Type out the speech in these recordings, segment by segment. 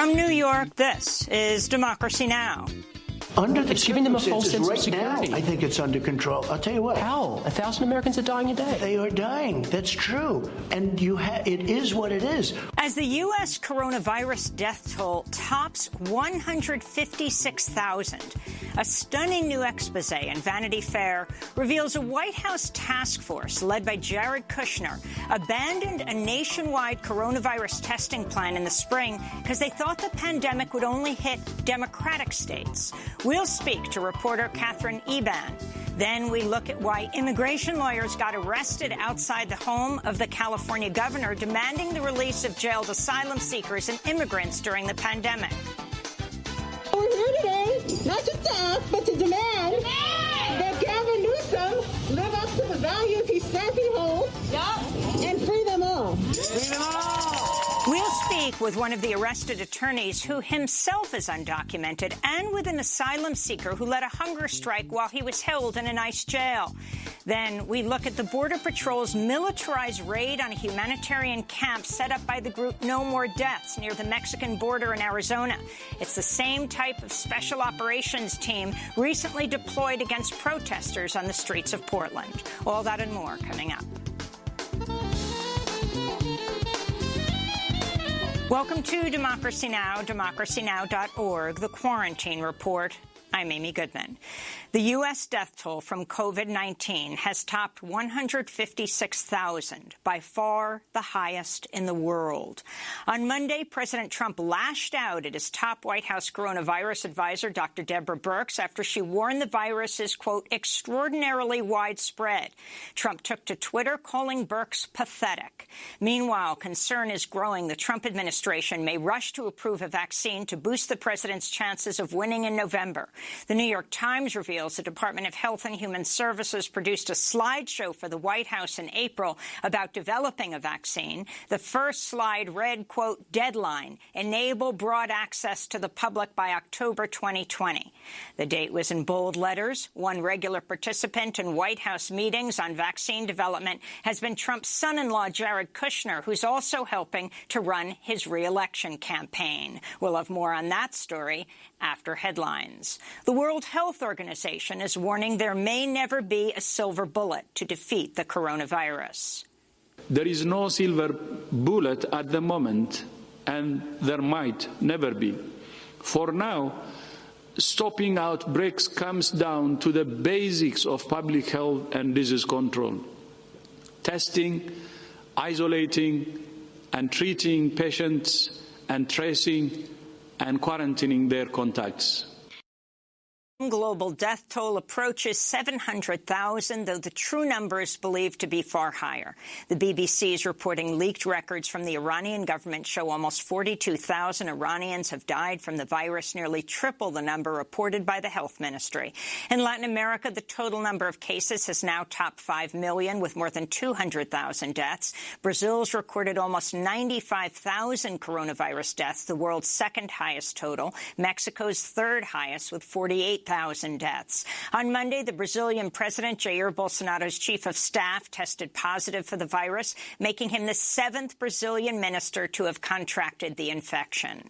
From New York, this is Democracy Now! Under the giving them a false sense of right security. now, I think it's under control. I'll tell you what. How? 1,000 Americans are dying a day. They are dying. That's true. And it is what it is. As the U.S. coronavirus death toll tops 156,000, a stunning new expose in Vanity Fair reveals a White House task force led by Jared Kushner abandoned a nationwide coronavirus testing plan in the spring because they thought the pandemic would only hit Democratic states. We'll speak to reporter Catherine Eban. Then we look at why immigration lawyers got arrested outside the home of the California governor demanding the release of jailed asylum seekers and immigrants during the pandemic. We're here today, not just to ask, but to demand that Gavin Newsom live up to the values he says he holds and free them all. Free them all! We'll speak with one of the arrested attorneys who himself is undocumented and with an asylum seeker who led a hunger strike while he was held in an ICE jail. Then we look at the Border Patrol's militarized raid on a humanitarian camp set up by the group No More Deaths near the Mexican border in Arizona. It's the same type of special operations team recently deployed against protesters on the streets of Portland. All that and more coming up. Welcome to Democracy Now!, democracynow.org, The Quarantine Report. I'm Amy Goodman. The U.S. death toll from COVID-19 has topped 156,000, by far the highest in the world. On Monday, President Trump lashed out at his top White House coronavirus advisor, Dr. Deborah Birx, after she warned the virus is, quote, extraordinarily widespread. Trump took to Twitter, calling Birx pathetic. Meanwhile, concern is growing the Trump administration may rush to approve a vaccine to boost the president's chances of winning in November. The New York Times reveals the Department of Health and Human Services produced a slideshow for the White House in April about developing a vaccine. The first slide read, quote, deadline, enable broad access to the public by October 2020. The date was in bold letters. One regular participant in White House meetings on vaccine development has been Trump's son-in-law, Jared Kushner, who's also helping to run his re-election campaign. We'll have more on that story after headlines. The World Health Organization is warning there may never be a silver bullet to defeat the coronavirus. There is no silver bullet at the moment, and there might never be. For now, stopping outbreaks comes down to the basics of public health and disease control: testing, isolating and treating patients, and tracing and quarantining their contacts. Global death toll approaches 700,000, though the true number is believed to be far higher. The BBC is reporting leaked records from the Iranian government show almost 42,000 Iranians have died from the virus, nearly triple the number reported by the health ministry. In Latin America, the total number of cases has now topped 5 million, with more than 200,000 deaths. Brazil's recorded almost 95,000 coronavirus deaths, the world's second highest total. Mexico's third highest, with 48,000 deaths. On Monday, the Brazilian president, Jair Bolsonaro's chief of staff, tested positive for the virus, making him the 7th Brazilian minister to have contracted the infection.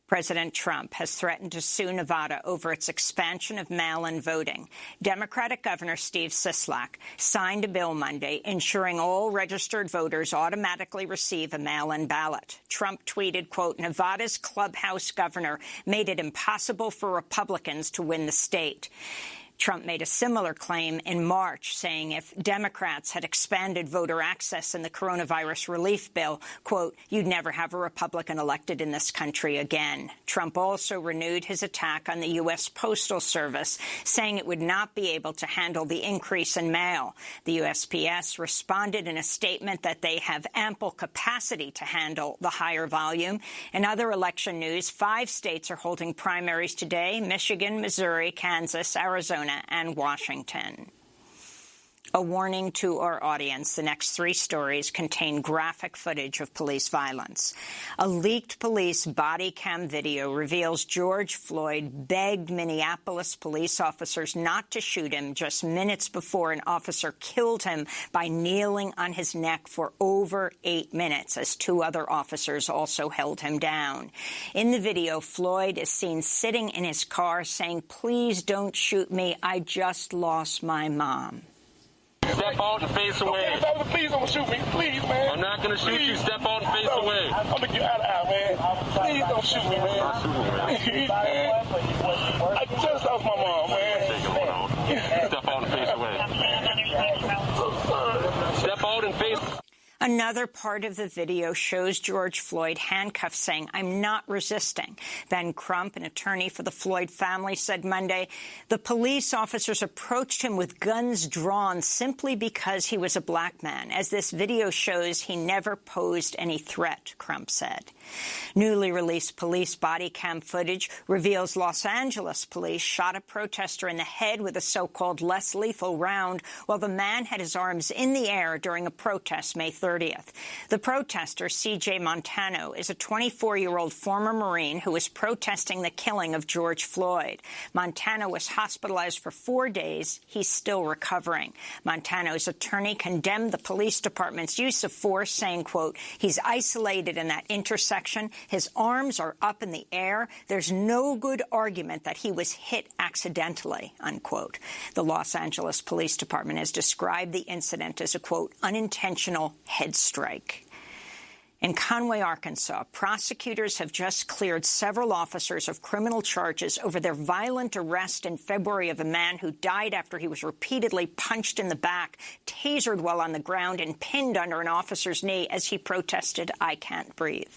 President Trump has threatened to sue Nevada over its expansion of mail-in voting. Democratic Governor Steve Sisolak signed a bill Monday ensuring all registered voters automatically receive a mail-in ballot. Trump tweeted, quote, Nevada's clubhouse governor made it impossible for Republicans to win the state. Trump made a similar claim in March, saying if Democrats had expanded voter access in the coronavirus relief bill, quote, you'd never have a Republican elected in this country again. Trump also renewed his attack on the U.S. Postal Service, saying it would not be able to handle the increase in mail. The USPS responded in a statement that they have ample capacity to handle the higher volume. In other election news, 5 states are holding primaries today: Michigan, Missouri, Kansas, Arizona, and Washington. A warning to our audience. The next 3 stories contain graphic footage of police violence. A leaked police body cam video reveals George Floyd begged Minneapolis police officers not to shoot him just minutes before an officer killed him by kneeling on his neck for over 8 minutes, as 2 other officers also held him down. In the video, Floyd is seen sitting in his car saying, "Please don't shoot me. I just lost my mom." Step out and face away. Okay, please don't shoot me. Please, man. I'm not going to shoot you. Step out and face away. I'm going to get out of here, man. Please don't shoot me, man. Don't shoot me, man. Please, man. I just lost my mom, man. Step out and face away. Step out and face. Another part of the video shows George Floyd handcuffed, saying, "I'm not resisting." Ben Crump, an attorney for the Floyd family, said Monday the police officers approached him with guns drawn simply because he was a black man. As this video shows, he never posed any threat, Crump said. Newly released police body cam footage reveals Los Angeles police shot a protester in the head with a so-called less lethal round while the man had his arms in the air during a protest May 30th. The protester, C.J. Montano, is a 24-year-old former Marine who was protesting the killing of George Floyd. Montano was hospitalized for 4 days. He's still recovering. Montano's attorney condemned the police department's use of force, saying, quote, "He's isolated in that intersection. His arms are up in the air. There's no good argument that he was hit accidentally," unquote. The Los Angeles Police Department has described the incident as a, quote, "unintentional head strike." In Conway, Arkansas, prosecutors have just cleared several officers of criminal charges over their violent arrest in February of a man who died after he was repeatedly punched in the back, tasered while on the ground, and pinned under an officer's knee as he protested, "I can't breathe."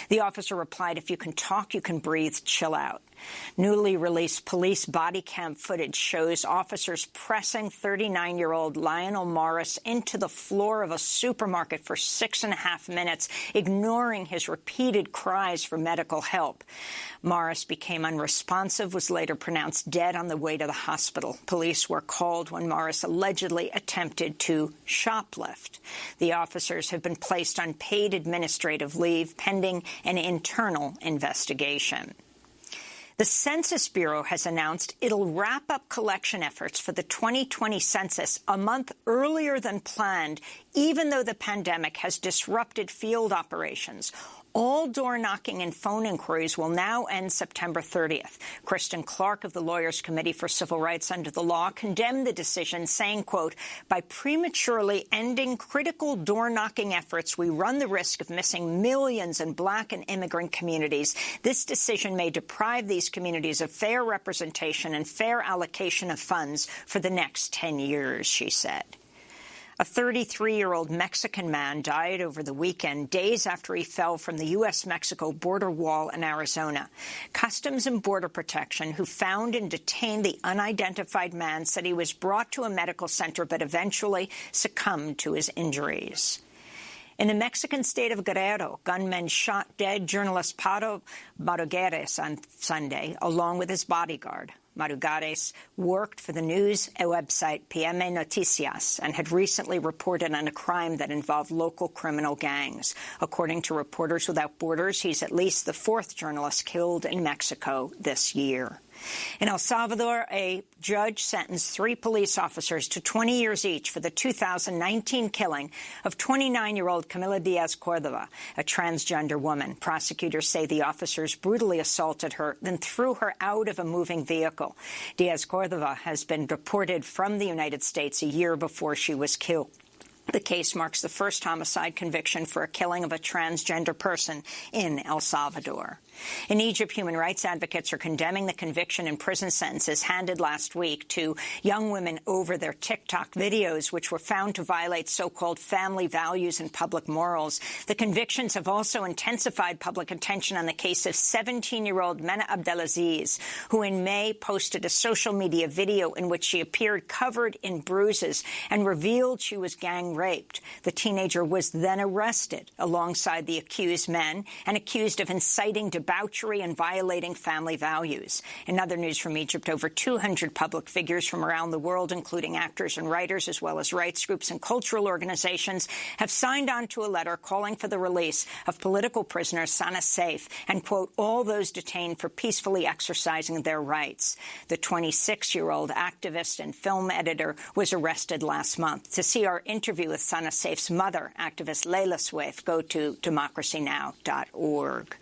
The officer replied, "If you can talk, you can breathe. Chill out." Newly released police body cam footage shows officers pressing 39-year-old Lionel Morris into the floor of a supermarket for 6.5 minutes, ignoring his repeated cries for medical help. Morris became unresponsive, was later pronounced dead on the way to the hospital. Police were called when Morris allegedly attempted to shoplift. The officers have been placed on paid administrative leave pending an internal investigation. The Census Bureau has announced it'll wrap up collection efforts for the 2020 census a month earlier than planned, even though the pandemic has disrupted field operations. All door-knocking and phone inquiries will now end September 30th. Kristen Clark of the Lawyers Committee for Civil Rights Under the Law condemned the decision, saying, quote, "By prematurely ending critical door-knocking efforts, we run the risk of missing millions in Black and immigrant communities. This decision may deprive these communities of fair representation and fair allocation of funds for the next 10 years, she said. A 33-year-old Mexican man died over the weekend, days after he fell from the U.S.-Mexico border wall in Arizona. Customs and Border Protection, who found and detained the unidentified man, said he was brought to a medical center but eventually succumbed to his injuries. In the Mexican state of Guerrero, gunmen shot dead journalist Pablo Marugares on Sunday, along with his bodyguard. Marugares worked for the news website PM Noticias and had recently reported on a crime that involved local criminal gangs. According to Reporters Without Borders, he's at least the 4th journalist killed in Mexico this year. In El Salvador, a judge sentenced 3 police officers to 20 years each for the 2019 killing of 29-year-old Camila Diaz-Cordova, a transgender woman. Prosecutors say the officers brutally assaulted her, then threw her out of a moving vehicle. Diaz-Cordova has been deported from the United States a year before she was killed. The case marks the first homicide conviction for a killing of a transgender person in El Salvador. In Egypt, human rights advocates are condemning the conviction and prison sentences handed last week to young women over their TikTok videos, which were found to violate so-called family values and public morals. The convictions have also intensified public attention on the case of 17-year-old Mena Abdelaziz, who in May posted a social media video in which she appeared covered in bruises and revealed she was gang raped. The teenager was then arrested alongside the accused men and accused of inciting debauchery and violating family values. In other news from Egypt, over 200 public figures from around the world, including actors and writers, as well as rights groups and cultural organizations, have signed on to a letter calling for the release of political prisoner Sana Saif and, quote, all those detained for peacefully exercising their rights. The 26-year-old activist and film editor was arrested last month. To see our interview with Sana Saif's mother, activist Leila Saif, go to democracynow.org.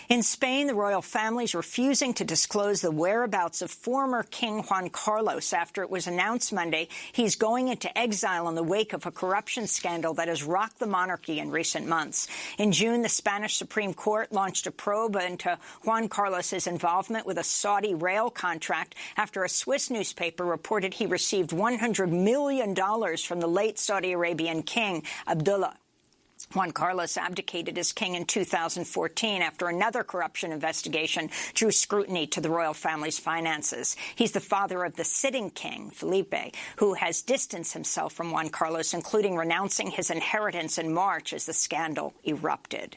In Spain, the royal family is refusing to disclose the whereabouts of former King Juan Carlos after it was announced Monday he's going into exile in the wake of a corruption scandal that has rocked the monarchy in recent months. In June, the Spanish Supreme Court launched a probe into Juan Carlos's involvement with a Saudi rail contract after a Swiss newspaper reported he received $100 million from the late Saudi Arabian king Abdullah. Juan Carlos abdicated as king in 2014 after another corruption investigation drew scrutiny to the royal family's finances. He's the father of the sitting king, Felipe, who has distanced himself from Juan Carlos, including renouncing his inheritance in March as the scandal erupted.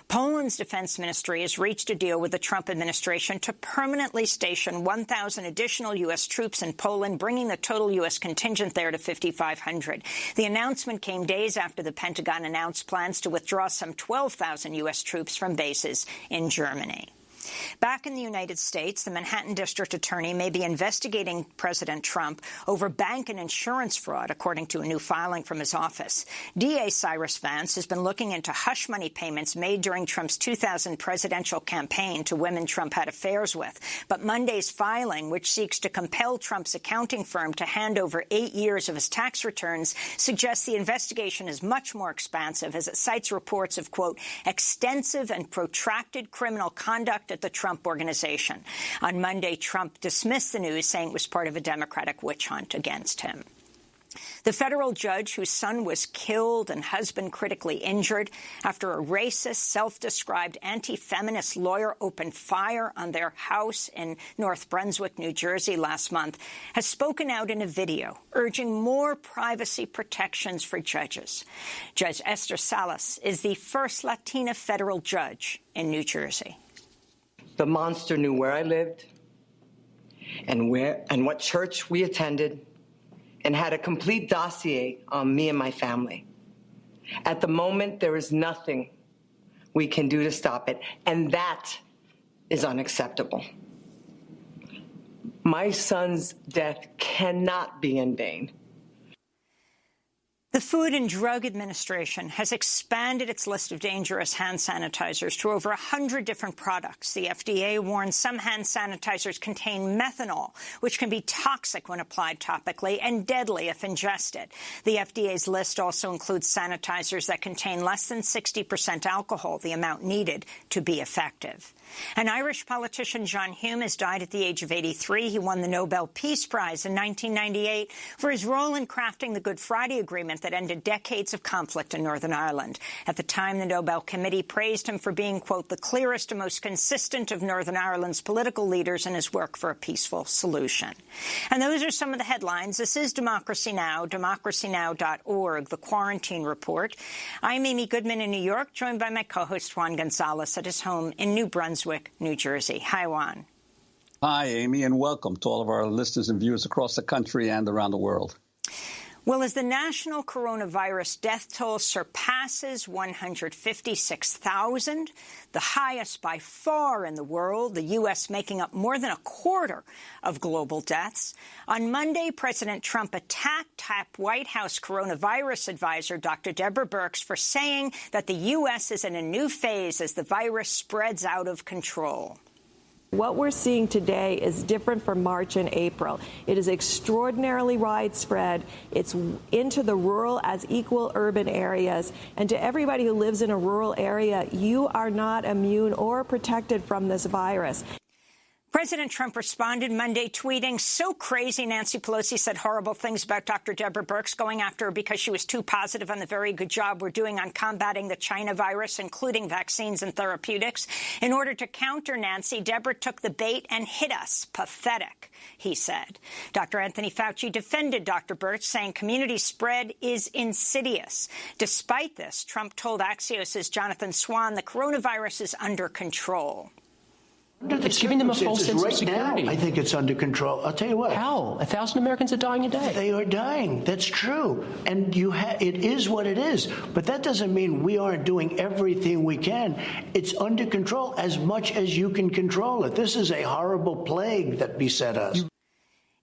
Poland's defense ministry has reached a deal with the Trump administration to permanently station 1,000 additional U.S. troops in Poland, bringing the total U.S. contingent there to 5,500. The announcement came days after the Pentagon announced plans to withdraw some 12,000 U.S. troops from bases in Germany. Back in the United States, the Manhattan District Attorney may be investigating President Trump over bank and insurance fraud, according to a new filing from his office. DA Cyrus Vance has been looking into hush money payments made during Trump's 2000 presidential campaign to women Trump had affairs with. But Monday's filing, which seeks to compel Trump's accounting firm to hand over 8 years of his tax returns, suggests the investigation is much more expansive, as it cites reports of, quote, extensive and protracted criminal conduct at the Trump Organization. On Monday, Trump dismissed the news, saying it was part of a Democratic witch hunt against him. The federal judge whose son was killed and husband critically injured after a racist, self-described anti-feminist lawyer opened fire on their house in North Brunswick, New Jersey last month, has spoken out in a video urging more privacy protections for judges. Judge Esther Salas is the first Latina federal judge in New Jersey. The monster knew where I lived and what church we attended, and had a complete dossier on me and my family. At the moment, there is nothing we can do to stop it, and that is unacceptable. My son's death cannot be in vain. The Food and Drug Administration has expanded its list of dangerous hand sanitizers to over 100 different products. The FDA warns some hand sanitizers contain methanol, which can be toxic when applied topically and deadly if ingested. The FDA's list also includes sanitizers that contain less than 60% alcohol, the amount needed to be effective. An Irish politician, John Hume, has died at the age of 83. He won the Nobel Peace Prize in 1998 for his role in crafting the Good Friday Agreement that ended decades of conflict in Northern Ireland. At the time, the Nobel Committee praised him for being, quote, the clearest and most consistent of Northern Ireland's political leaders in his work for a peaceful solution. And those are some of the headlines. This is Democracy Now!, democracynow.org, the Quarantine Report. I'm Amy Goodman in New York, joined by my co-host Juan Gonzalez at his home in New Brunswick, New Jersey. Hi, Juan. Hi, Amy, and welcome to all of our listeners and viewers across the country and around the world. Well, as the national coronavirus death toll surpasses 156,000, the highest by far in the world, the U.S. making up more than a quarter of global deaths, on Monday, President Trump attacked top White House coronavirus advisor Dr. Deborah Birx for saying that the U.S. is in a new phase as the virus spreads out of control. What we're seeing today is different from March and April. It is extraordinarily widespread. It's into the rural as equal urban areas. And to everybody who lives in a rural area, you are not immune or protected from this virus. President Trump responded Monday, tweeting, "So crazy Nancy Pelosi said horrible things about Dr. Deborah Birx, going after her because she was too positive on the very good job we're doing on combating the China virus, including vaccines and therapeutics. In order to counter Nancy, Deborah took the bait and hit us. Pathetic," he said. Dr. Anthony Fauci defended Dr. Birx, saying community spread is insidious. Despite this, Trump told Axios' Jonathan Swan the coronavirus is under control. It's giving them a false sense of security. Now, I think it's under control. I'll tell you what. How? 1,000 Americans are dying a day. They are dying. That's true. And it is what it is. But that doesn't mean we aren't doing everything we can. It's under control as much as you can control it. This is a horrible plague that beset us.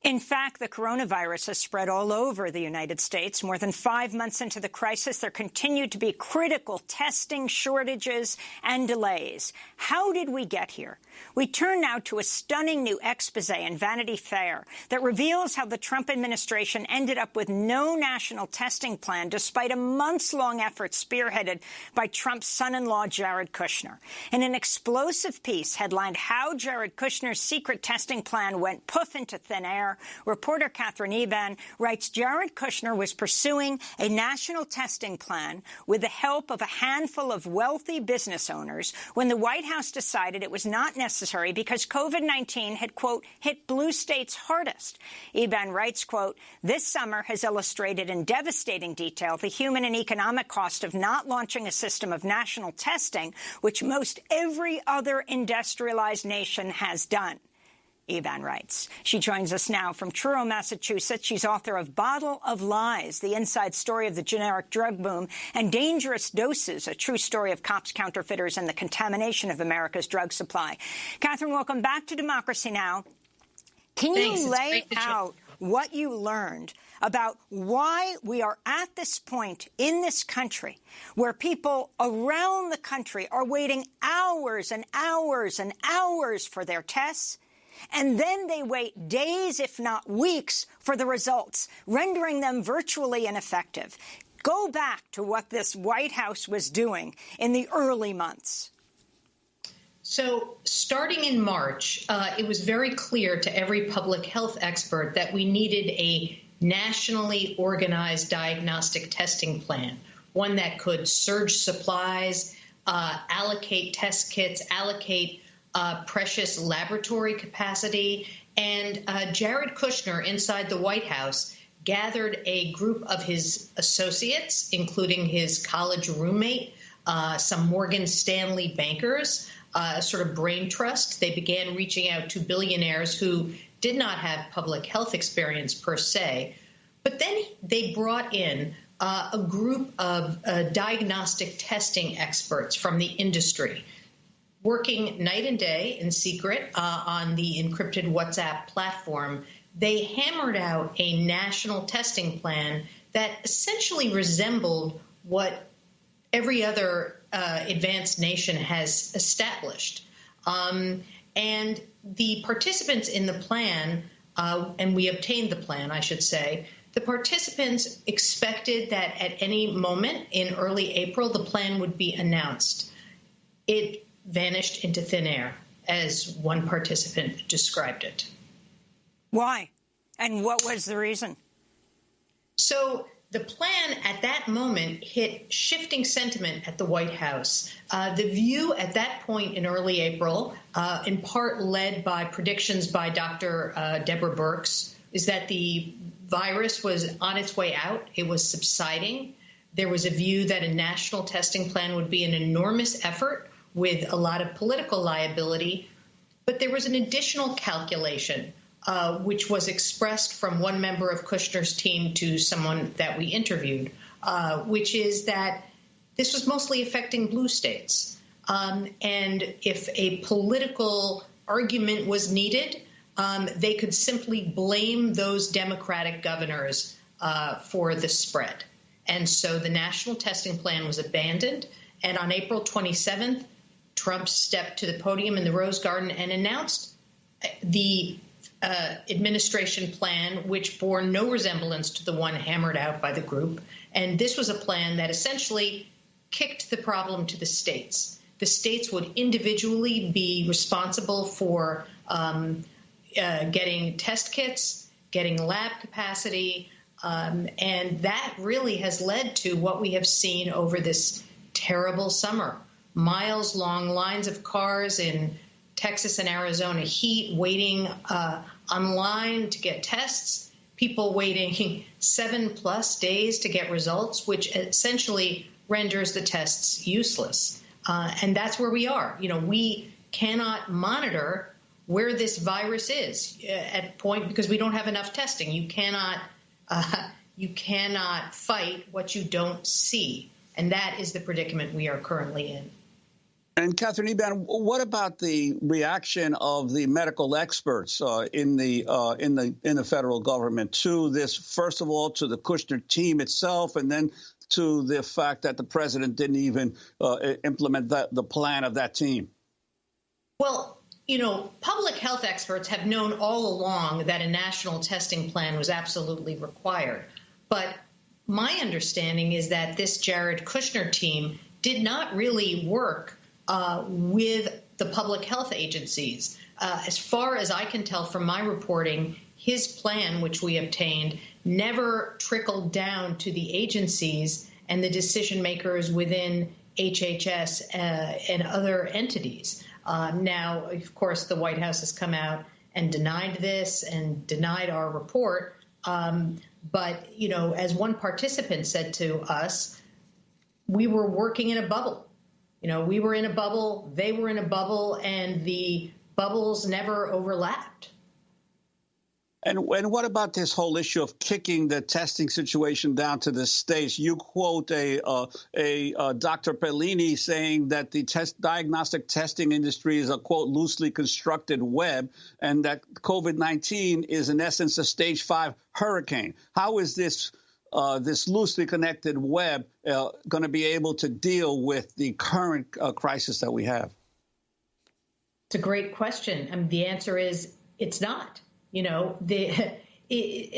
In fact, the coronavirus has spread all over the United States. More than 5 months into the crisis, there continue to be critical testing shortages and delays. How did we get here? We turn now to a stunning new expose in Vanity Fair that reveals how the Trump administration ended up with no national testing plan despite a months-long effort spearheaded by Trump's son-in-law, Jared Kushner. In an explosive piece headlined "How Jared Kushner's Secret Testing Plan Went Poof into Thin Air," reporter Catherine Eban writes Jared Kushner was pursuing a national testing plan with the help of a handful of wealthy business owners when the White House decided it was not necessary because COVID-19 had, quote, hit blue states hardest. Eban writes, quote, "This summer has illustrated in devastating detail the human and economic cost of not launching a system of national testing, which most every other industrialized nation has done." Eban writes. She joins us now from Truro, Massachusetts. She's author of Bottle of Lies, the inside story of the generic drug boom, and Dangerous Doses, a true story of cops, counterfeiters, and the contamination of America's drug supply. Catherine, welcome back to Democracy Now! Can you lay out what you learned about why we are at this point in this country where people around the country are waiting hours and hours and hours for their tests, and then they wait days, if not weeks, for the results, rendering them virtually ineffective? Go back to what this White House was doing in the early months. So starting in March, it was very clear to every public health expert that we needed a nationally organized diagnostic testing plan, one that could surge supplies, allocate test kits, allocate precious laboratory capacity. And Jared Kushner, inside the White House, gathered a group of his associates, including his college roommate, some Morgan Stanley bankers, a sort of brain trust. They began reaching out to billionaires who did not have public health experience per se. But then they brought in a group of diagnostic testing experts from the industry, working night and day in secret on the encrypted WhatsApp platform. They hammered out a national testing plan that essentially resembled what every other advanced nation has established. And the participants in the plan, and we obtained the plan, I should say, the participants expected that at any moment in early April, the plan would be announced. It vanished into thin air, as one participant described it. Why? And what was the reason? So the plan at that moment hit shifting sentiment at the White House. The view at that point in early April, in part led by predictions by Dr. Deborah Birx, is that the virus was on its way out. It was subsiding. There was a view that a national testing plan would be an enormous effort with a lot of political liability. But there was an additional calculation, which was expressed from one member of Kushner's team to someone that we interviewed, which is that this was mostly affecting blue states. And if a political argument was needed, they could simply blame those Democratic governors for the spread. And so the national testing plan was abandoned. And on April 27th, Trump stepped to the podium in the Rose Garden and announced the administration plan, which bore no resemblance to the one hammered out by the group. And this was a plan that essentially kicked the problem to the states. the states would individually be responsible for getting test kits, getting lab capacity, and that really has led to what we have seen over this terrible summer. Miles-long lines of cars in Texas and Arizona heat, waiting online to get tests, people waiting 7+ days to get results, which essentially renders the tests useless. And that's where we are. We cannot monitor where this virus is at point because we don't have enough testing. You cannot fight what you don't see. And that is the predicament we are currently in. And Catherine Eban, what about the reaction of the medical experts in the federal government to this? First of all, to the Kushner team itself, and then to the fact that the president didn't even implement the plan of that team. Well, public health experts have known all along that a national testing plan was absolutely required. But my understanding is that this Jared Kushner team did not really work with the public health agencies. As far as I can tell from my reporting, his plan, which we obtained, never trickled down to the agencies and the decision makers within HHS and other entities. Now, of course, the White House has come out and denied this and denied our report. But, as one participant said to us, we were working in a bubble. We were in a bubble, they were in a bubble, and the bubbles never overlapped. And what about this whole issue of kicking the testing situation down to the states? You quote a Dr. Pellini saying that the diagnostic testing industry is a, quote, loosely constructed web, and that COVID-19 is, in essence, a stage 5 hurricane. How is this loosely connected web going to be able to deal with the current crisis that we have? It's a great question. The answer is it's not.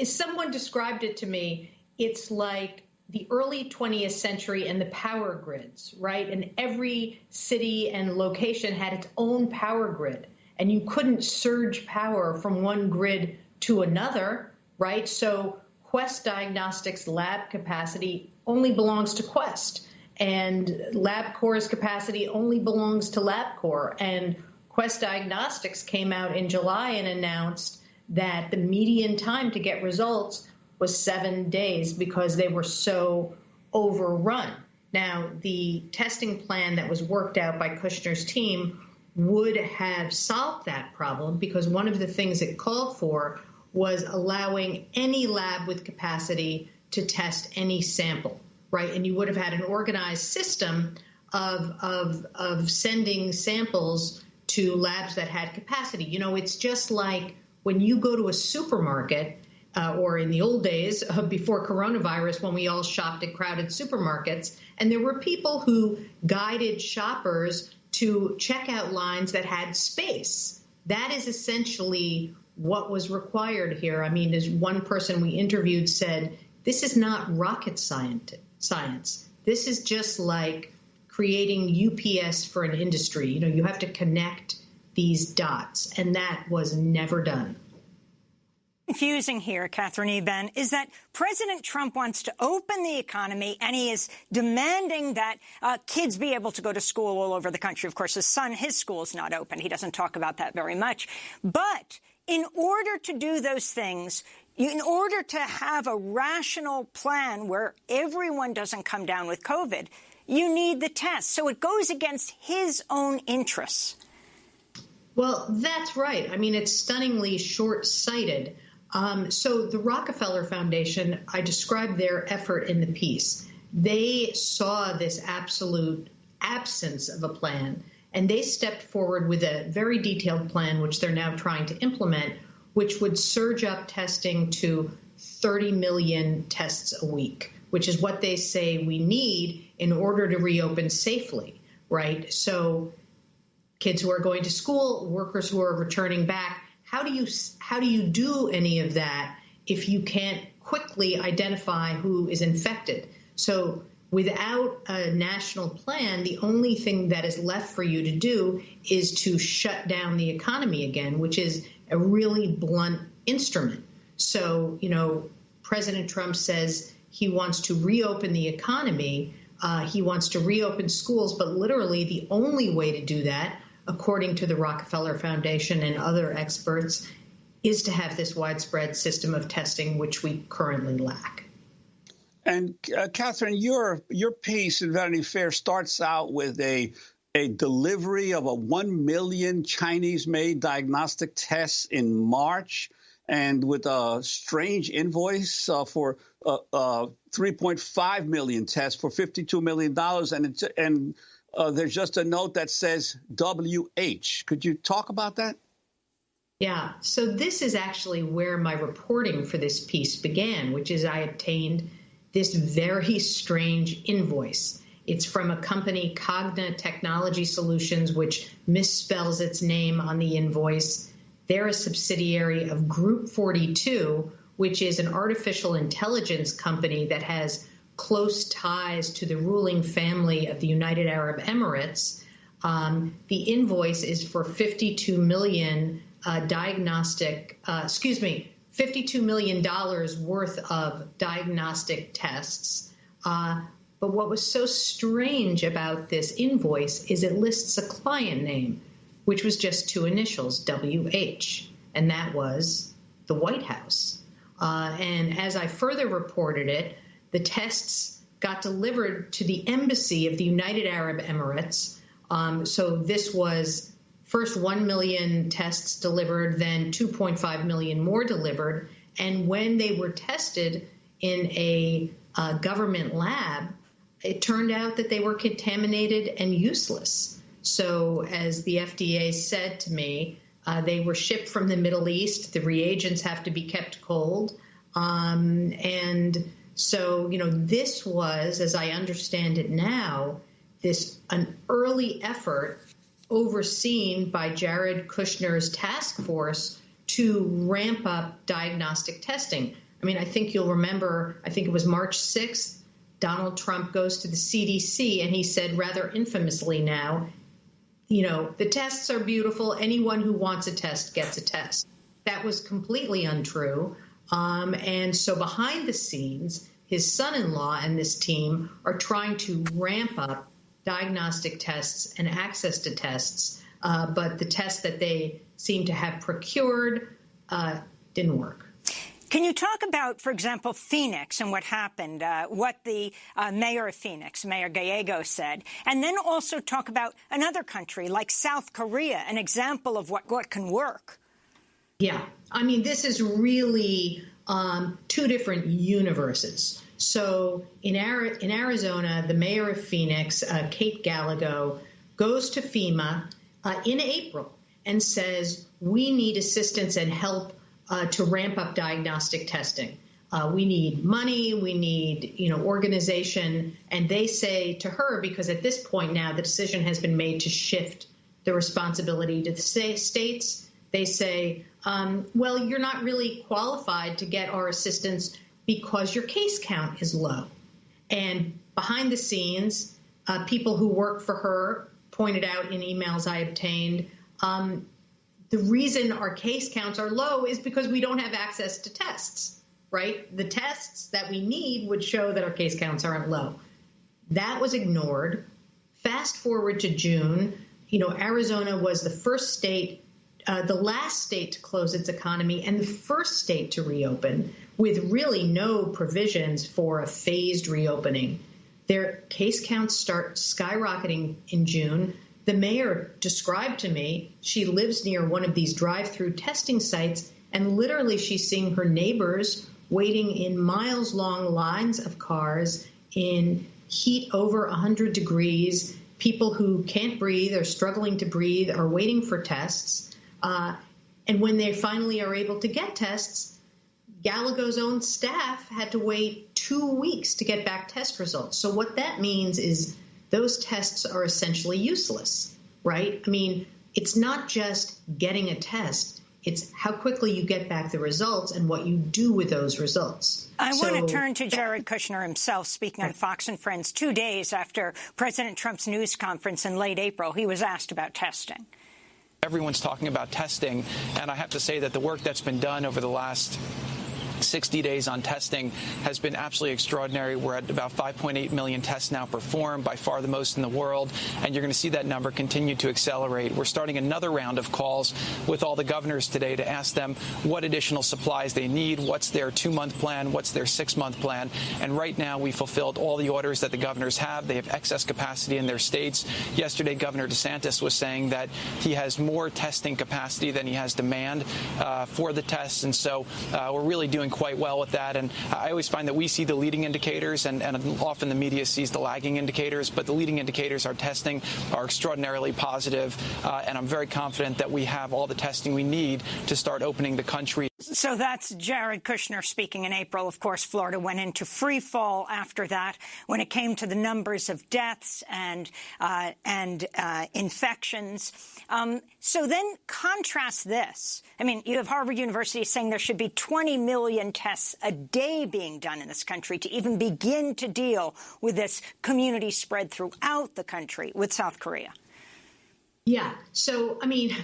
Someone described it to me, it's like the early 20th century and the power grids, right? And every city and location had its own power grid, and you couldn't surge power from one grid to another, right? So Quest Diagnostics lab capacity only belongs to Quest, and LabCorp's capacity only belongs to LabCorp. And Quest Diagnostics came out in July and announced that the median time to get results was 7 days because they were so overrun. Now, the testing plan that was worked out by Kushner's team would have solved that problem because one of the things it called for was allowing any lab with capacity to test any sample, right? And you would have had an organized system of sending samples to labs that had capacity. It's just like when you go to a supermarket, or in the old days before coronavirus, when we all shopped at crowded supermarkets, and there were people who guided shoppers to checkout lines that had space. That is essentially what was required here. As one person we interviewed said, this is not rocket science. This is just like creating UPS for an industry. You have to connect these dots, and that was never done. Confusing here, Catherine Eban, is that President Trump wants to open the economy, and he is demanding that kids be able to go to school all over the country. Of course, his school is not open. He doesn't talk about that very much. But in order to do those things, in order to have a rational plan where everyone doesn't come down with COVID, you need the test. So it goes against his own interests. Well, that's right. It's stunningly short-sighted. So the Rockefeller Foundation, I described their effort in the piece. They saw this absolute absence of a plan, and they stepped forward with a very detailed plan, which they're now trying to implement, which would surge up testing to 30 million tests a week, which is what they say we need in order to reopen safely, right? So kids who are going to school, workers who are returning back, how do you do any of that if you can't quickly identify who is infected? So without a national plan, the only thing that is left for you to do is to shut down the economy again, which is a really blunt instrument. So, President Trump says he wants to reopen the economy. He wants to reopen schools, but literally the only way to do that, according to the Rockefeller Foundation and other experts, is to have this widespread system of testing, which we currently lack. And Catherine, your piece in Vanity Fair starts out with a delivery of 1 million Chinese-made diagnostic tests in March, and with a strange invoice for 3.5 million tests for $52 million. And there's just a note that says WH. Could you talk about that? Yeah. So this is actually where my reporting for this piece began, which is I obtained this very strange invoice. It's from a company, Cogna Technology Solutions, which misspells its name on the invoice. They're a subsidiary of Group 42, which is an artificial intelligence company that has close ties to the ruling family of the United Arab Emirates. The invoice is for 52 million $52 million worth of diagnostic tests. But what was so strange about this invoice is it lists a client name, which was just two initials, WH, and that was the White House. And as I further reported it, the tests got delivered to the embassy of the United Arab Emirates. So this was first 1 million tests delivered, then 2.5 million more delivered. And when they were tested in a government lab, it turned out that they were contaminated and useless. So as the FDA said to me, they were shipped from the Middle East. The reagents have to be kept cold. And so, this was, as I understand it now, an early effort overseen by Jared Kushner's task force to ramp up diagnostic testing. I mean, I think you'll remember, I think it was March 6th, Donald Trump goes to the CDC and he said rather infamously now, the tests are beautiful. Anyone who wants a test gets a test. That was completely untrue. And so behind the scenes, his son-in-law and this team are trying to ramp up diagnostic tests and access to tests. But the tests that they seem to have procured didn't work. Can you talk about, for example, Phoenix and what happened, what the mayor of Phoenix, Mayor Gallego, said, and then also talk about another country like South Korea, an example of what can work? Yeah, I mean, this is really two different universes. So in Arizona, the mayor of Phoenix, Kate Gallego, goes to FEMA in April and says, we need assistance and help to ramp up diagnostic testing. We need money, we need, organization. And they say to her, because at this point now the decision has been made to shift the responsibility to the states, they say, well, you're not really qualified to get our assistance because your case count is low. And behind the scenes, people who work for her pointed out in emails I obtained, the reason our case counts are low is because we don't have access to tests, right? The tests that we need would show that our case counts aren't low. That was ignored. Fast forward to June, Arizona was the first state, the last state to close its economy and the first state to reopen with really no provisions for a phased reopening. Their case counts start skyrocketing in June. The mayor described to me, she lives near one of these drive-through testing sites, and literally she's seeing her neighbors waiting in miles-long lines of cars in heat over 100 degrees. People who can't breathe or struggling to breathe are waiting for tests. And when they finally are able to get tests, Gallego's own staff had to wait 2 weeks to get back test results. So what that means is those tests are essentially useless, right? I mean, it's not just getting a test. It's how quickly you get back the results and what you do with those results. I want to turn to Jared Kushner himself, speaking on Fox and Friends 2 days after President Trump's news conference in late April. He was asked about testing. Everyone's talking about testing, and I have to say that the work that's been done over the last 60 days on testing has been absolutely extraordinary. We're at about 5.8 million tests now performed, by far the most in the world, and you're going to see that number continue to accelerate. We're starting another round of calls with all the governors today to ask them what additional supplies they need, what's their 2-month plan, what's their 6-month plan, and right now we fulfilled all the orders that the governors have. They have excess capacity in their states. Yesterday, Governor DeSantis was saying that he has more testing capacity than he has demand for the tests, and so we're really doing quite well with that. And I always find that we see the leading indicators, and often the media sees the lagging indicators, but the leading indicators, our testing, are extraordinarily positive, and I'm very confident that we have all the testing we need to start opening the country. So that's Jared Kushner speaking in April. Of course, Florida went into free fall after that when it came to the numbers of deaths and infections. So then contrast this. I mean, you have Harvard University saying there should be 20 million tests a day being done in this country to even begin to deal with this community spread throughout the country with South Korea. Yeah. So, I mean,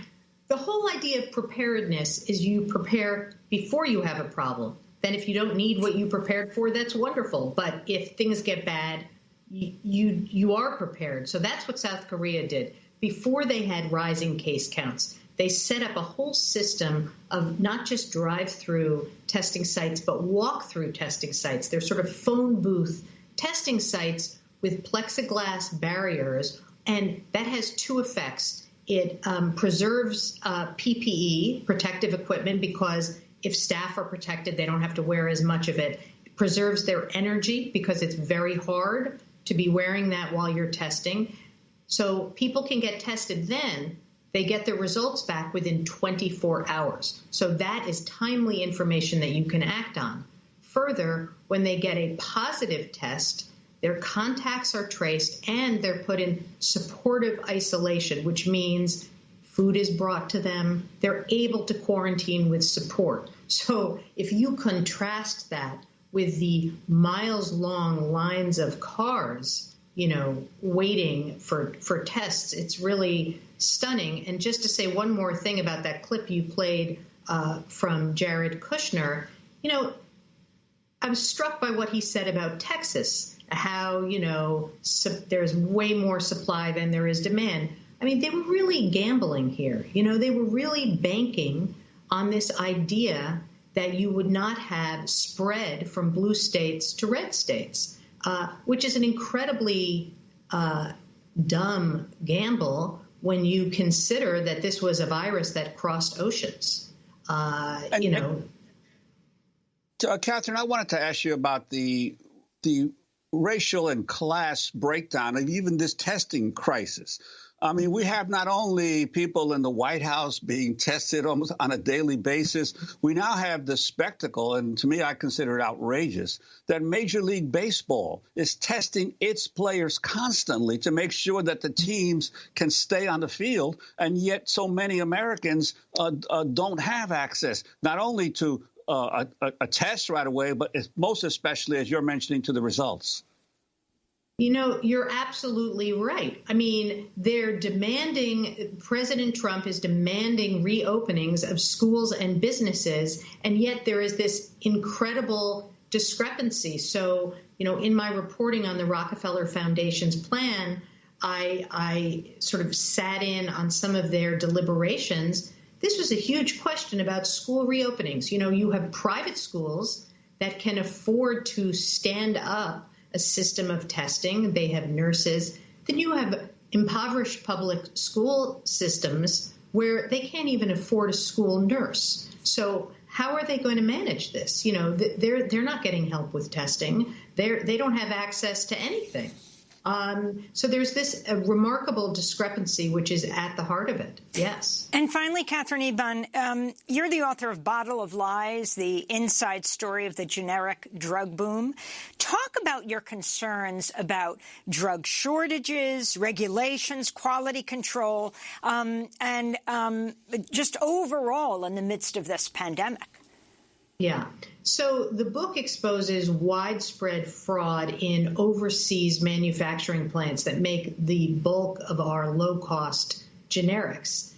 the whole idea of preparedness is you prepare before you have a problem. Then if you don't need what you prepared for, that's wonderful. But if things get bad, you are prepared. So that's what South Korea did. Before they had rising case counts, they set up a whole system of not just drive-through testing sites, but walk-through testing sites. They're sort of phone booth testing sites with plexiglass barriers, and that has two effects. It preserves PPE, protective equipment, because if staff are protected, they don't have to wear as much of it. It preserves their energy because it's very hard to be wearing that while you're testing. So people can get tested then. They get their results back within 24 hours. So that is timely information that you can act on. Further, when they get a positive test, their contacts are traced and they're put in supportive isolation, which means food is brought to them. They're able to quarantine with support. So if you contrast that with the miles-long lines of cars, waiting for tests, it's really stunning. And just to say one more thing about that clip you played from Jared Kushner, I was struck by what he said about Texas, how, there's way more supply than there is demand. I mean, they were really gambling here. They were really banking on this idea that you would not have spread from blue states to red states, which is an incredibly dumb gamble when you consider that this was a virus that crossed oceans. Catherine, I wanted to ask you about the racial and class breakdown of even this testing crisis. I mean, we have not only people in the White House being tested almost on a daily basis, we now have the spectacle, and to me, I consider it outrageous, that Major League Baseball is testing its players constantly to make sure that the teams can stay on the field, and yet so many Americans don't have access, not only to a test right away, but most especially, as you're mentioning, to the results. You're absolutely right. I mean, President Trump is demanding reopenings of schools and businesses, and yet there is this incredible discrepancy. So, in my reporting on the Rockefeller Foundation's plan, I sort of sat in on some of their deliberations. This was a huge question about school reopenings. You have private schools that can afford to stand up a system of testing. They have nurses. Then you have impoverished public school systems where they can't even afford a school nurse. So how are they going to manage this? They're not getting help with testing. They don't have access to anything. So there's this remarkable discrepancy, which is at the heart of it. Yes. And finally, Catherine Eban, you're the author of Bottle of Lies, the inside story of the generic drug boom. Talk about your concerns about drug shortages, regulations, quality control, and just overall in the midst of this pandemic. Yeah. So the book exposes widespread fraud in overseas manufacturing plants that make the bulk of our low-cost generics.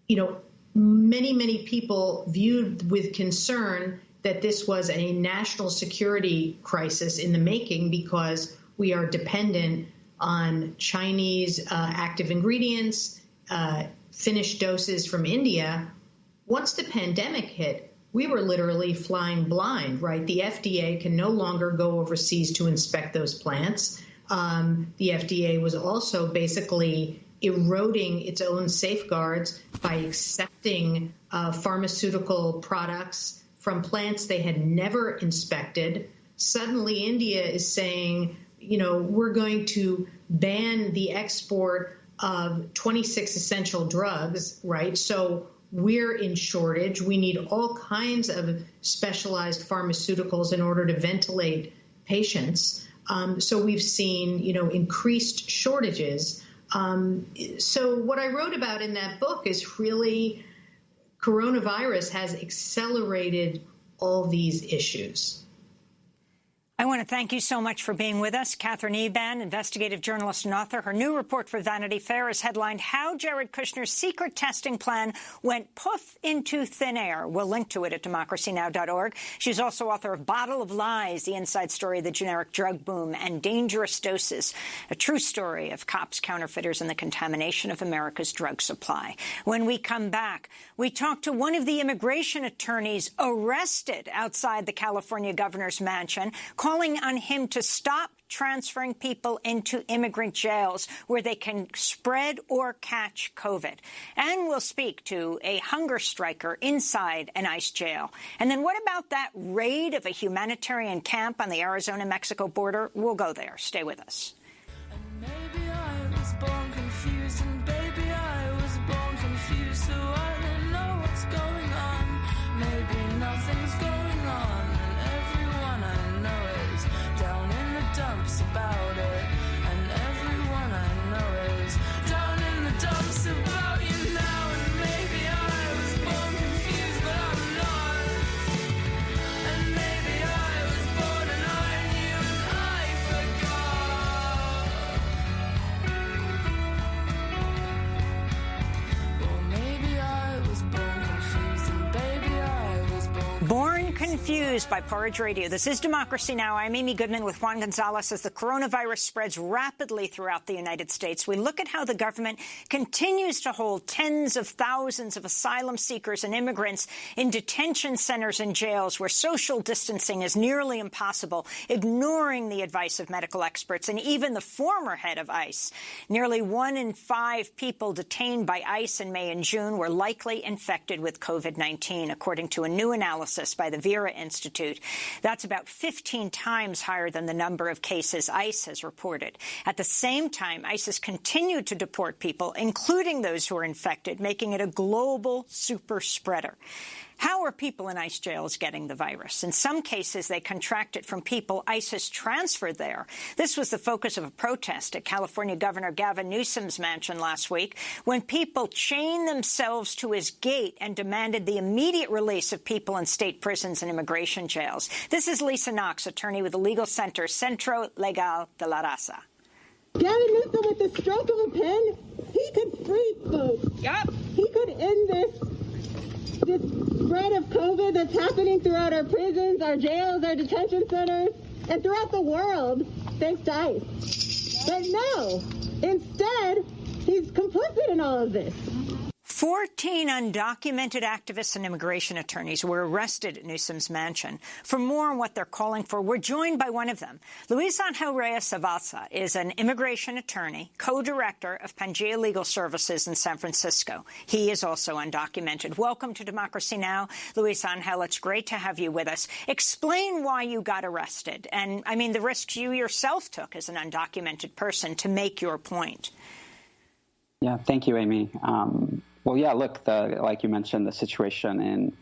You know, many people viewed with concern that this was a national security crisis in the making because we are dependent on Chinese active ingredients, finished doses from India. Once the pandemic hit, we were literally flying blind, right? The FDA can no longer go overseas to inspect those plants. The FDA was also basically eroding its own safeguards by accepting pharmaceutical products from plants they had never inspected. Suddenly, India is saying, you know, we're going to ban the export of 26 essential drugs, right? So we're in shortage. We need all kinds of specialized pharmaceuticals in order to ventilate patients. So we've seen, you know, increased shortages. So what I wrote about in that book is really coronavirus has accelerated all these issues. I want to thank you so much for being with us. Catherine Eban, investigative journalist and author. Her new report for Vanity Fair is headlined, How Jared Kushner's Secret Testing Plan Went Poof into Thin Air. We'll link to it at democracynow.org. She's also author of Bottle of Lies, the inside story of the generic drug boom, and Dangerous Doses, a true story of cops, counterfeiters, and the contamination of America's drug supply. When we come back, we talk to one of the immigration attorneys arrested outside the California governor's mansion, calling on him to stop transferring people into immigrant jails where they can spread or catch COVID. And we'll speak to a hunger striker inside an ICE jail. And then what about that raid of a humanitarian camp on the Arizona-Mexico border? We'll go there. Stay with us. And maybe I was born confused, and baby I was born confused, so I don't know what's going on. Maybe nothing's going on. Dumps about it, and everyone I know is down in the dumps about you now. And maybe I was born confused, but I'm not. And maybe I was born and I knew and I forgot. Well, maybe I was born confused, and baby I was Born Confused by Porridge Radio. This is Democracy Now! I'm Amy Goodman with Juan Gonzalez. As the coronavirus spreads rapidly throughout the United States, we look at how the government continues to hold tens of thousands of asylum seekers and immigrants in detention centers and jails where social distancing is nearly impossible, ignoring the advice of medical experts and even the former head of ICE. Nearly 1 in 5 people detained by ICE in May and June were likely infected with COVID-19, according to a new analysis by the Vera Institute. That's about 15 times higher than the number of cases ICE has reported. At the same time, ICE has continued to deport people, including those who are infected, making it a global super spreader. How are people in ICE jails getting the virus? In some cases, they contract it from people ICE has transferred there. This was the focus of a protest at California Governor Gavin Newsom's mansion last week, when people chained themselves to his gate and demanded the immediate release of people in state prisons and immigration jails. This is Lisa Knox, attorney with the legal center Centro Legal de la Raza. Gavin Newsom, with the stroke of a pen, he could free folks. Yep. He could end this spread of COVID that's happening throughout our prisons, our jails, our detention centers, and throughout the world, thanks to ICE. But no, instead, he's complicit in all of this. 14 undocumented activists and immigration attorneys were arrested at Newsom's mansion. For more on what they're calling for, we're joined by one of them. Luis Angel Reyes-Zavalza is an immigration attorney, co-director of Pangea Legal Services in San Francisco. He is also undocumented. Welcome to Democracy Now!, Luis Angel. It's great to have you with us. Explain why you got arrested and, I mean, the risks you yourself took as an undocumented person to make your point. Yeah, thank you, Amy. Well, yeah, look, like you mentioned, the situation in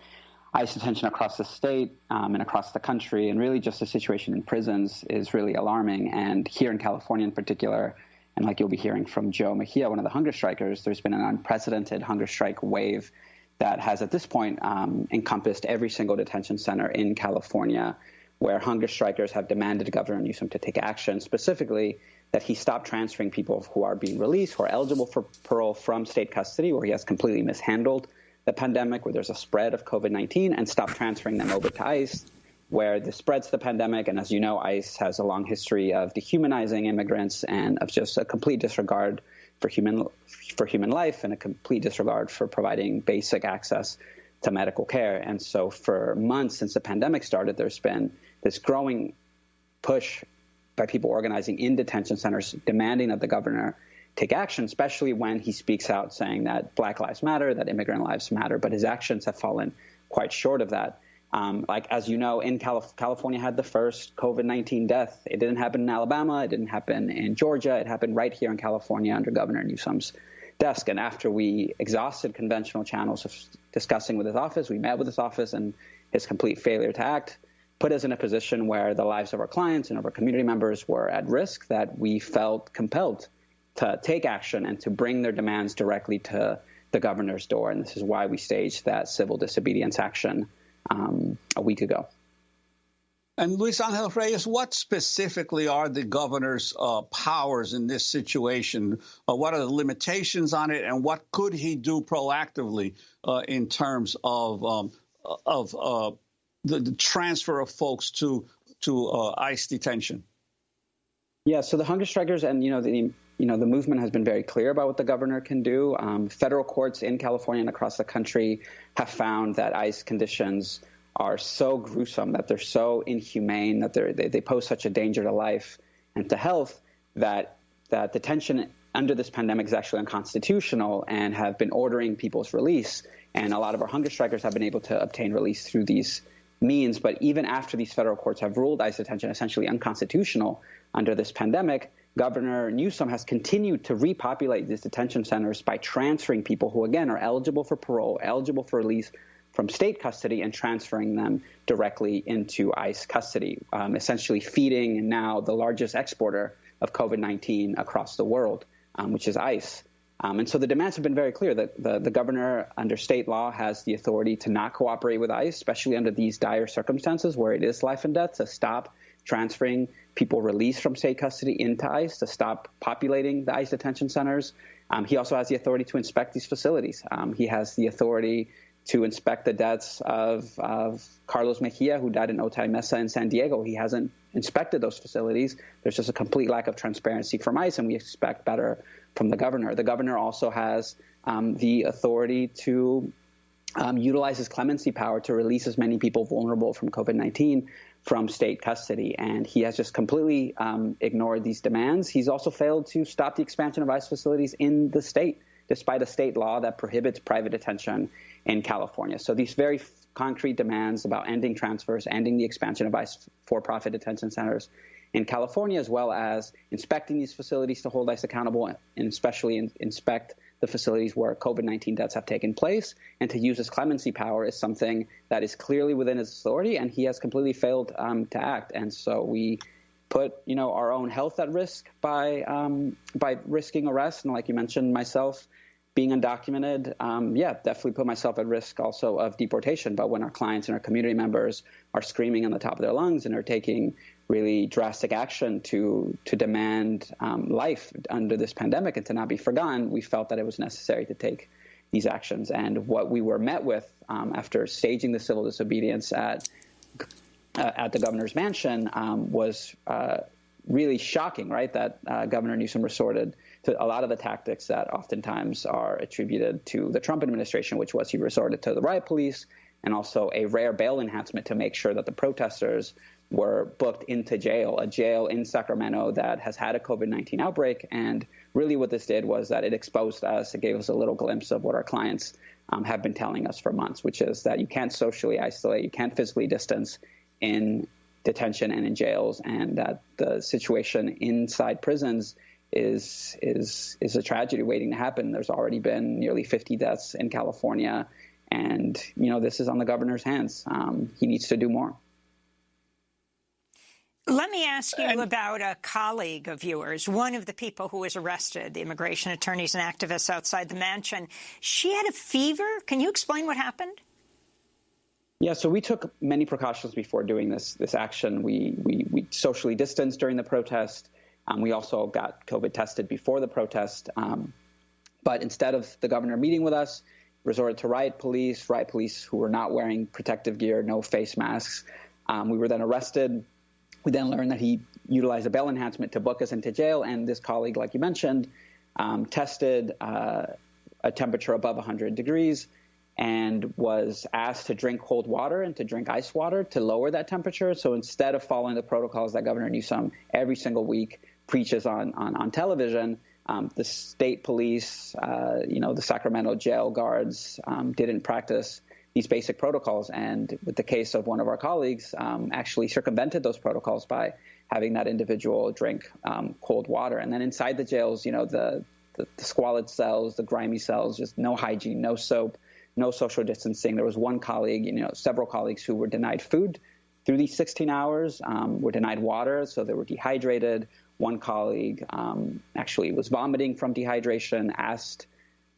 ICE detention across the state and across the country, and really just the situation in prisons is really alarming. And here in California in particular, and like you'll be hearing from Joe Mejia, one of the hunger strikers, there's been an unprecedented hunger strike wave that has at this point encompassed every single detention center in California, where hunger strikers have demanded Governor Newsom to take action, specifically that he stop transferring people who are being released, who are eligible for parole from state custody, where he has completely mishandled the pandemic, where there's a spread of COVID-19, and stop transferring them over to ICE, where this spreads the pandemic. And as you know, ICE has a long history of dehumanizing immigrants and of just a complete disregard for human life and a complete disregard for providing basic access to medical care. And so for months since the pandemic started, there's been this growing push by people organizing in detention centers, demanding that the governor take action, especially when he speaks out saying that Black lives matter, that immigrant lives matter, but his actions have fallen quite short of that. Like, as you know, in California had the first COVID-19 death. It didn't happen in Alabama. It didn't happen in Georgia. It happened right here in California under Governor Newsom's desk. And after we exhausted conventional channels of discussing with his office, we met with his office, and his complete failure to act put us in a position where the lives of our clients and of our community members were at risk, that we felt compelled to take action and to bring their demands directly to the governor's door. And this is why we staged that civil disobedience action a week ago. And Luis Angel Reyes, what specifically are the governor's powers in this situation? What are the limitations on it, and what could he do proactively in terms of the transfer of folks to ICE detention? Yeah, so the hunger strikers and the movement has been very clear about what the governor can do. Federal courts in California and across the country have found that ICE conditions are so gruesome, that they're so inhumane, that they pose such a danger to life and to health, that detention under this pandemic is actually unconstitutional, and have been ordering people's release. And a lot of our hunger strikers have been able to obtain release through these means. But even after these federal courts have ruled ICE detention essentially unconstitutional under this pandemic, Governor Newsom has continued to repopulate these detention centers by transferring people who, again, are eligible for parole, eligible for release from state custody, and transferring them directly into ICE custody, essentially feeding now the largest exporter of COVID-19 across the world, which is ICE. And so the demands have been very clear that the governor, under state law, has the authority to not cooperate with ICE, especially under these dire circumstances where it is life and death, to stop transferring people released from state custody into ICE, to stop populating the ICE detention centers. He also has the authority to inspect these facilities. He has the authority to inspect the deaths of Carlos Mejia, who died in Otay Mesa in San Diego. He hasn't inspected those facilities. There's just a complete lack of transparency from ICE, and we expect better from the governor. The governor also has the authority to utilize his clemency power to release as many people vulnerable from COVID-19 from state custody. And he has just completely ignored these demands. He's also failed to stop the expansion of ICE facilities in the state, despite a state law that prohibits private detention in California. So these very concrete demands about ending transfers, ending the expansion of ICE for-profit detention centers in California, as well as inspecting these facilities to hold ICE accountable, and especially inspect the facilities where COVID-19 deaths have taken place, and to use his clemency power, is something that is clearly within his authority, and he has completely failed to act. And so we put, our own health at risk by risking arrest, and like you mentioned, myself being undocumented, definitely put myself at risk also of deportation. But when our clients and our community members are screaming on the top of their lungs and are taking really drastic action to demand life under this pandemic and to not be forgotten, we felt that it was necessary to take these actions. And what we were met with after staging the civil disobedience at the governor's mansion was really shocking, right? That Governor Newsom resorted to a lot of the tactics that oftentimes are attributed to the Trump administration, which was he resorted to the riot police and also a rare bail enhancement to make sure that the protesters were booked into jail, a jail in Sacramento that has had a COVID-19 outbreak. And really what this did was that it exposed us. It gave us a little glimpse of what our clients have been telling us for months, which is that you can't socially isolate, you can't physically distance in detention and in jails, and that the situation inside prisons is a tragedy waiting to happen. There's already been nearly 50 deaths in California, and this is on the governor's hands. He needs to do more. Let me ask you about a colleague of yours, one of the people who was arrested, the immigration attorneys and activists outside the mansion. She had a fever. Can you explain what happened? Yeah, so we took many precautions before doing this action. We socially distanced during the protest. We also got COVID tested before the protest. But instead of the governor meeting with us, resorted to riot police who were not wearing protective gear, no face masks. We were then arrested. We then learned that he utilized a bail enhancement to book us into jail. And this colleague, like you mentioned, tested a temperature above 100 degrees and was asked to drink cold water and to drink ice water to lower that temperature. So instead of following the protocols that Governor Newsom every single week preaches on television, the state police, the Sacramento jail guards didn't practice these basic protocols. And with the case of one of our colleagues, actually circumvented those protocols by having that individual drink cold water. And then inside the jails, the squalid cells, the grimy cells, just no hygiene, no soap, no social distancing. There was one colleague, several colleagues who were denied food through these 16 hours, were denied water, so they were dehydrated. One colleague actually was vomiting from dehydration, asked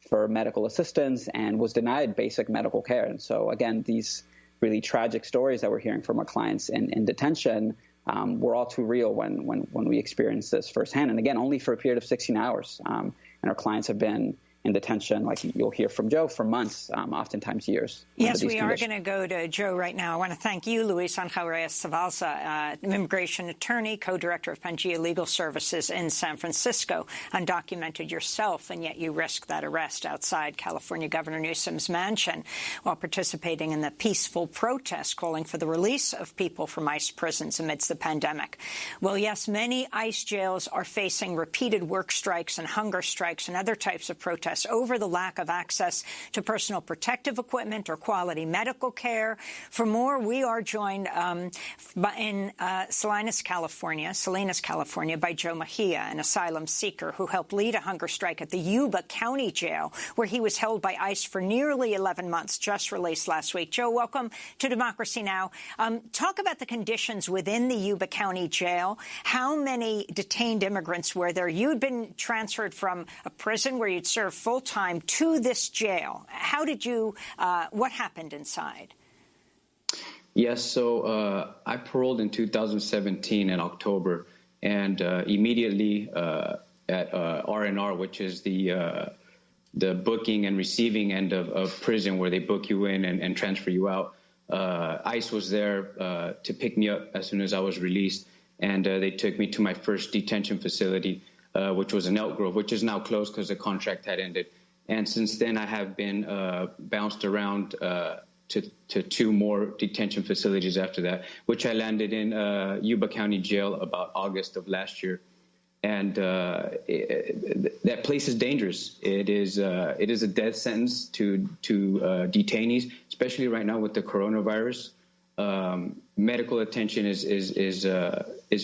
for medical assistance, and was denied basic medical care. And so, again, these really tragic stories that we're hearing from our clients in detention were all too real when we experienced this firsthand. And again, only for a period of 16 hours. And our clients have been in detention, like you'll hear from Joe, for months, oftentimes years. Yes, we are going to go to Joe right now. I want to thank you, Luis Angel Reyes-Zavalza, immigration attorney, co-director of Pangea Legal Services in San Francisco, undocumented yourself, and yet you risked that arrest outside California Governor Newsom's mansion while participating in the peaceful protest calling for the release of people from ICE prisons amidst the pandemic. Well, yes, many ICE jails are facing repeated work strikes and hunger strikes and other types of protests over the lack of access to personal protective equipment or quality medical care. For more, we are joined in Salinas, California, by Joe Mejia, an asylum seeker who helped lead a hunger strike at the Yuba County Jail, where he was held by ICE for nearly 11 months, just released last week. Joe, welcome to Democracy Now! Talk about the conditions within the Yuba County Jail. How many detained immigrants were there? You'd been transferred from a prison where you'd served full-time to this jail. How did you, what happened inside? Yes, so I paroled in 2017 in October, and immediately at R&R, which is the booking and receiving end of prison where they book you in and transfer you out, ICE was there to pick me up as soon as I was released, and they took me to my first detention facility, which was in Elk Grove, which is now closed because the contract had ended. And since then, I have been bounced around to two more detention facilities after that, which I landed in Yuba County Jail about August of last year. And that place is dangerous. It is a death sentence to detainees, especially right now with the coronavirus. Medical attention is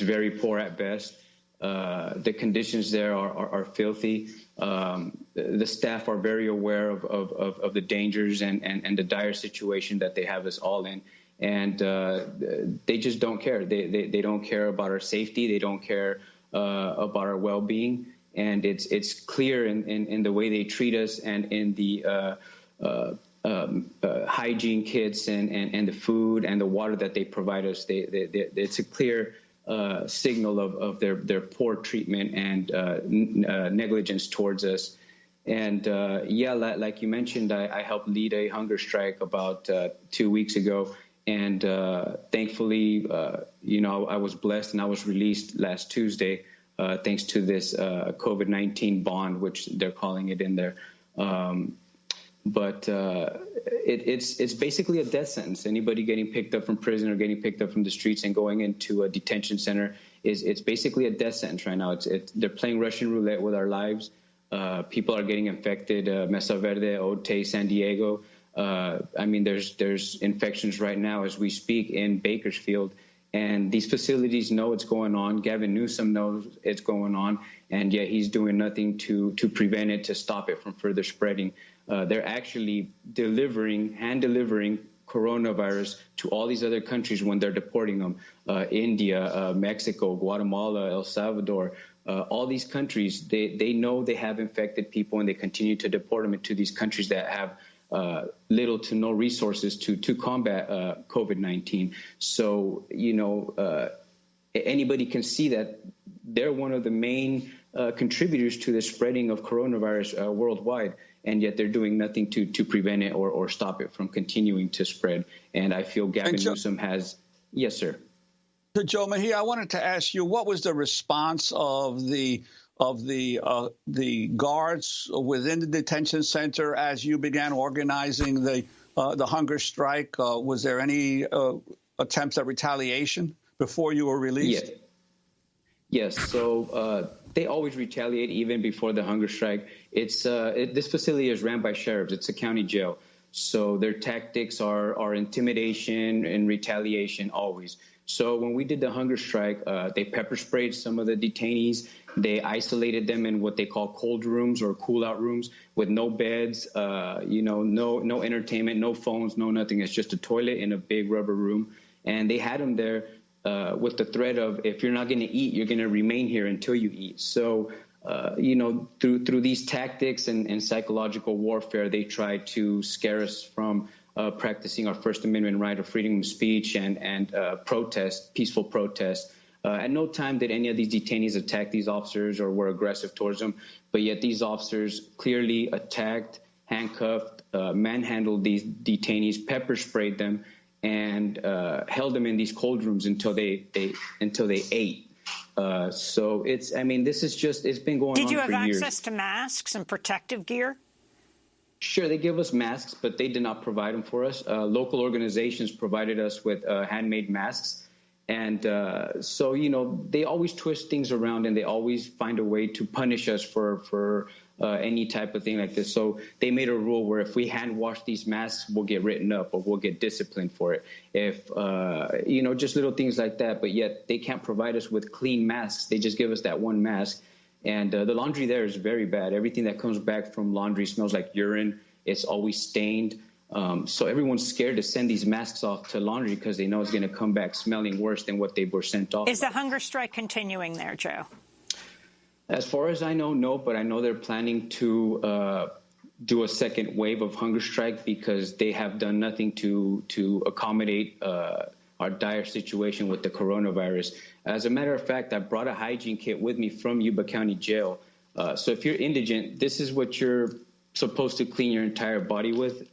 very poor at best. The conditions there are filthy. The staff are very aware of the dangers and the dire situation that they have us all in. And they just don't care. They don't care about our safety. They don't care about our well-being. And it's clear in the way they treat us and in the hygiene kits and the food and the water that they provide us. It's a clear signal of their poor treatment and negligence towards us. And like you mentioned, I helped lead a hunger strike about 2 weeks ago. And thankfully, I was blessed and I was released last Tuesday thanks to this COVID-19 bond, which they're calling it in there. But it's basically a death sentence. Anybody getting picked up from prison or getting picked up from the streets and going into a detention center it's basically a death sentence right now. They're playing Russian roulette with our lives. People are getting infected. Mesa Verde, Otay, San Diego. I mean, there's infections right now as we speak in Bakersfield. And these facilities know it's going on. Gavin Newsom knows it's going on, and yet he's doing nothing to prevent it, to stop it from further spreading. They're actually hand delivering coronavirus to all these other countries when they're deporting them. India, Mexico, Guatemala, El Salvador, all these countries, they know they have infected people, and they continue to deport them into these countries that have little to no resources to combat COVID-19. So, anybody can see that they're one of the main contributors to the spreading of coronavirus worldwide, and yet they're doing nothing to prevent it or stop it from continuing to spread. And I feel Gavin Newsom has... Yes, sir. So, Joe Mejia, I wanted to ask you, what was the response of the guards within the detention center as you began organizing the hunger strike? Was there any attempts at retaliation before you were released? Yes. So they always retaliate even before the hunger strike. This facility is ran by sheriffs. It's a county jail. So their tactics are intimidation and retaliation always. So when we did the hunger strike, they pepper sprayed some of the detainees. They isolated them in what they call cold rooms or cool out rooms with no beds, no entertainment, no phones, no nothing. It's just a toilet in a big rubber room. And they had them there with the threat of, if you're not going to eat, you're going to remain here until you eat. So, through these tactics and psychological warfare, they try to scare us from practicing our First Amendment right of freedom of speech and protest, peaceful protest. At no time did any of these detainees attack these officers or were aggressive towards them, but yet these officers clearly attacked, handcuffed, manhandled these detainees, pepper sprayed them, and held them in these cold rooms until they ate. So it's been going on for years. Did you have access to masks and protective gear? Sure, they give us masks, but they did not provide them for us. Local organizations provided us with handmade masks. And so, they always twist things around, and they always find a way to punish us for any type of thing like this. So they made a rule where if we hand wash these masks, we'll get written up or we'll get disciplined for it. If, just little things like that. But yet they can't provide us with clean masks. They just give us that one mask. And the laundry there is very bad. Everything that comes back from laundry smells like urine. It's always stained. So everyone's scared to send these masks off to laundry because they know it's going to come back smelling worse than what they were sent off. Is the hunger strike continuing there, Joe? As far as I know, no, but I know they're planning to do a second wave of hunger strike because they have done nothing to accommodate our dire situation with the coronavirus. As a matter of fact, I brought a hygiene kit with me from Yuba County Jail. So if you're indigent, this is what you're supposed to clean your entire body with.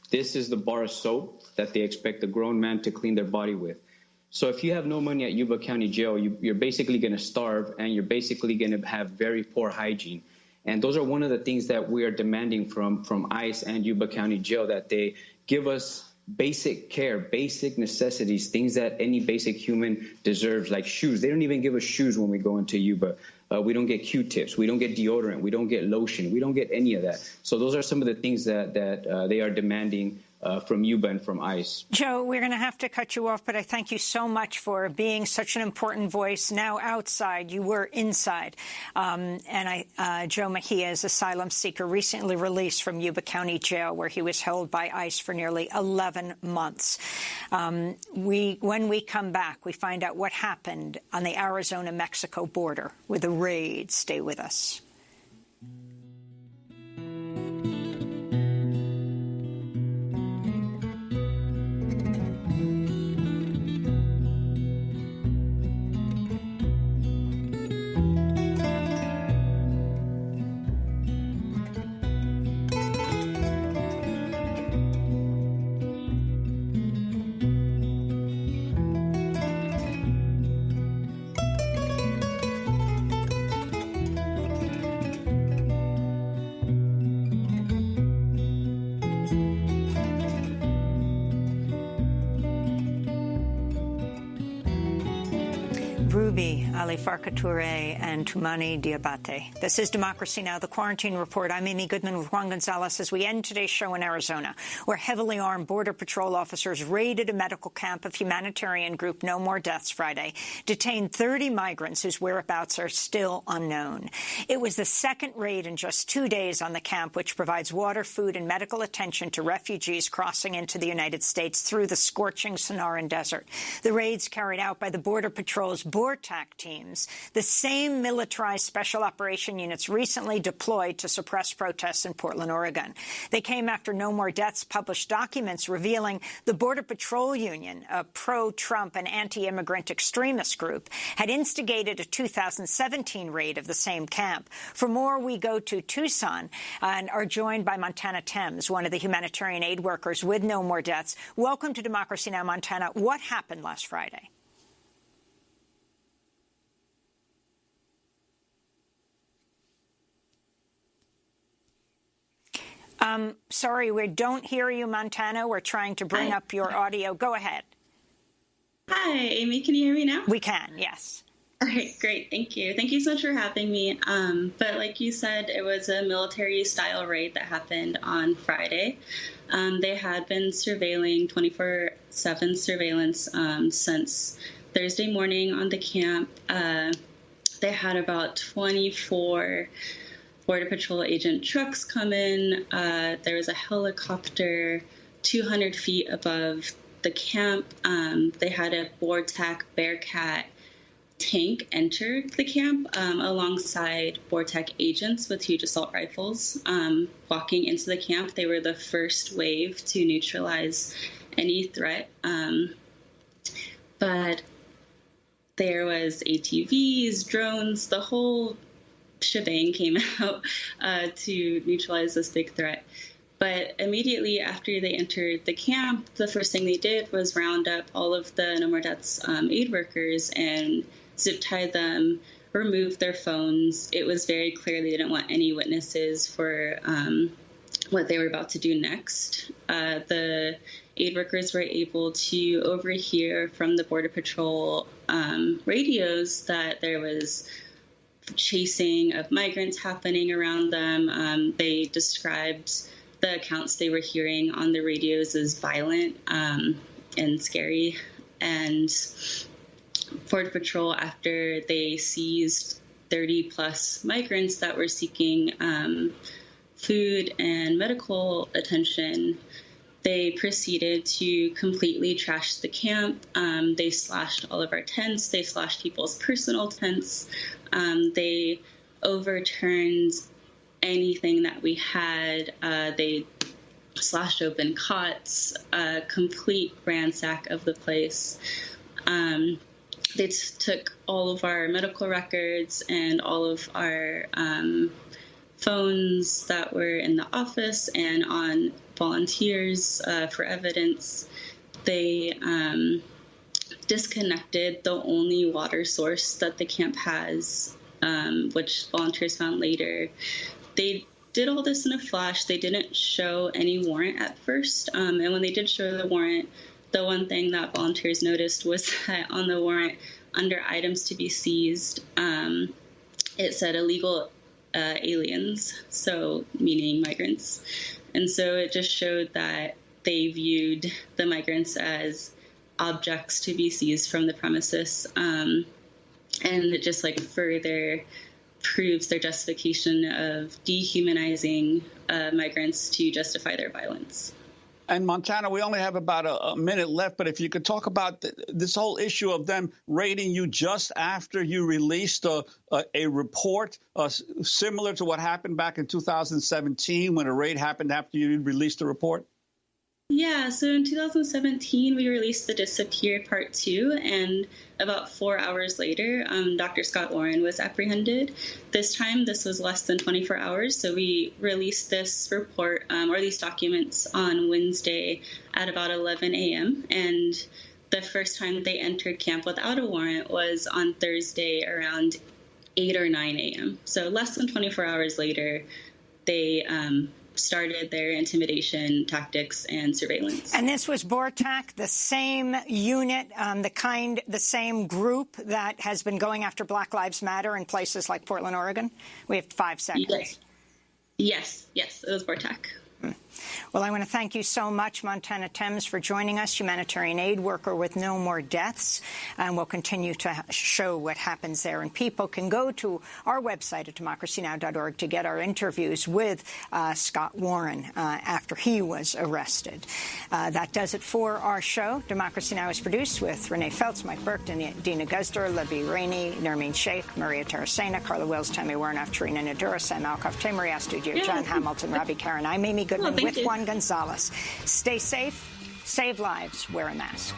This is the bar of soap that they expect a grown man to clean their body with. So if you have no money at Yuba County Jail, you're basically going to starve, and you're basically going to have very poor hygiene. And those are one of the things that we are demanding from ICE and Yuba County Jail, that they give us basic care, basic necessities, things that any basic human deserves, like shoes. They don't even give us shoes when we go into Yuba. We don't get Q-tips. We don't get deodorant. We don't get lotion. We don't get any of that. So those are some of the things that they are demanding from Yuba and from ICE. Joe, we're going to have to cut you off, but I thank you so much for being such an important voice. Now outside, you were inside. Joe Mejia is asylum seeker, recently released from Yuba County Jail, where he was held by ICE for nearly 11 months. When we come back, we find out what happened on the Arizona-Mexico border with the raid. Stay with us. Ruby, Ali Farka Touré, and Toumani Diabate. This is Democracy Now!, the Quarantine Report. I'm Amy Goodman with Juan Gonzalez as we end today's show in Arizona, where heavily armed Border Patrol officers raided a medical camp of humanitarian group No More Deaths Friday, detained 30 migrants whose whereabouts are still unknown. It was the second raid in just 2 days on the camp, which provides water, food, and medical attention to refugees crossing into the United States through the scorching Sonoran Desert. The raids carried out by the Border Patrol's BORTAC teams, the same militarized special operation units recently deployed to suppress protests in Portland, Oregon. They came after No More Deaths published documents revealing the Border Patrol Union, a pro-Trump and anti-immigrant extremist group, had instigated a 2017 raid of the same camp. For more, we go to Tucson and are joined by Montana Thames, one of the humanitarian aid workers with No More Deaths. Welcome to Democracy Now!, Montana. What happened last Friday? Sorry, we don't hear you, Montana. We're trying to bring up your audio. Go ahead. Hi, Amy. Can you hear me now? We can, yes. All right, great. Thank you. Thank you so much for having me. But like you said, it was a military-style raid that happened on Friday. They had been surveilling 24/7 surveillance since Thursday morning on the camp. They had about 24 Border Patrol agent trucks come in. There was a helicopter 200 feet above the camp. They had a BORTAC Bearcat tank enter the camp alongside BORTAC agents with huge assault rifles. Walking into the camp, they were the first wave to neutralize any threat. But there was ATVs, drones, the whole shebang came out to neutralize this big threat. But immediately after they entered the camp, the first thing they did was round up all of the No More Deaths aid workers and zip-tie them, remove their phones. It was very clear they didn't want any witnesses for what they were about to do next. The aid workers were able to overhear from the Border Patrol radios that there was chasing of migrants happening around them. They described the accounts they were hearing on the radios as violent and scary. And Border Patrol, after they seized 30-plus migrants that were seeking food and medical attention, they proceeded to completely trash the camp. They slashed all of our tents. They slashed people's personal tents. They overturned anything that we had. They slashed open cots, complete ransack of the place. They took all of our medical records and all of our phones that were in the office and on volunteers for evidence. They disconnected the only water source that the camp has, which volunteers found later. They did all this in a flash. They didn't show any warrant at first. And when they did show the warrant, the one thing that volunteers noticed was that on the warrant, under items to be seized, it said illegal aliens, so meaning migrants. And so it just showed that they viewed the migrants as objects to be seized from the premises. And it just further proves their justification of dehumanizing migrants to justify their violence. And Montana, we only have about a minute left, but if you could talk about this whole issue of them raiding you just after you released a report similar to what happened back in 2017 when a raid happened after you released a report. Yeah, so in 2017, we released The Disappeared Part 2, and about 4 hours later, Dr. Scott Warren was apprehended. This time, this was less than 24 hours, so we released this report, or these documents, on Wednesday at about 11 a.m., and the first time they entered camp without a warrant was on Thursday around 8 or 9 a.m. So less than 24 hours later, they started their intimidation tactics and surveillance. And this was BORTAC, the same unit, the same group that has been going after Black Lives Matter in places like Portland, Oregon? We have 5 seconds. Yes, it was BORTAC. Well, I want to thank you so much, Montana Thames, for joining us, humanitarian aid worker with No More Deaths. And we'll continue to show what happens there. And people can go to our website at democracynow.org to get our interviews with Scott Warren after he was arrested. That does it for our show. Democracy Now! Is produced with Renee Feltz, Mike Burke, Dina Guzder, Libby Rainey, Nermeen Sheikh, Maria Tarasena, Carla Wills, Tammy Wernoff, Tarina Nadura, Sam Alcoff, Tamari Astudio, John Hamilton, Robbie Karen. I'm Amy Goodman with Juan Gonzalez. Stay safe, save lives, wear a mask.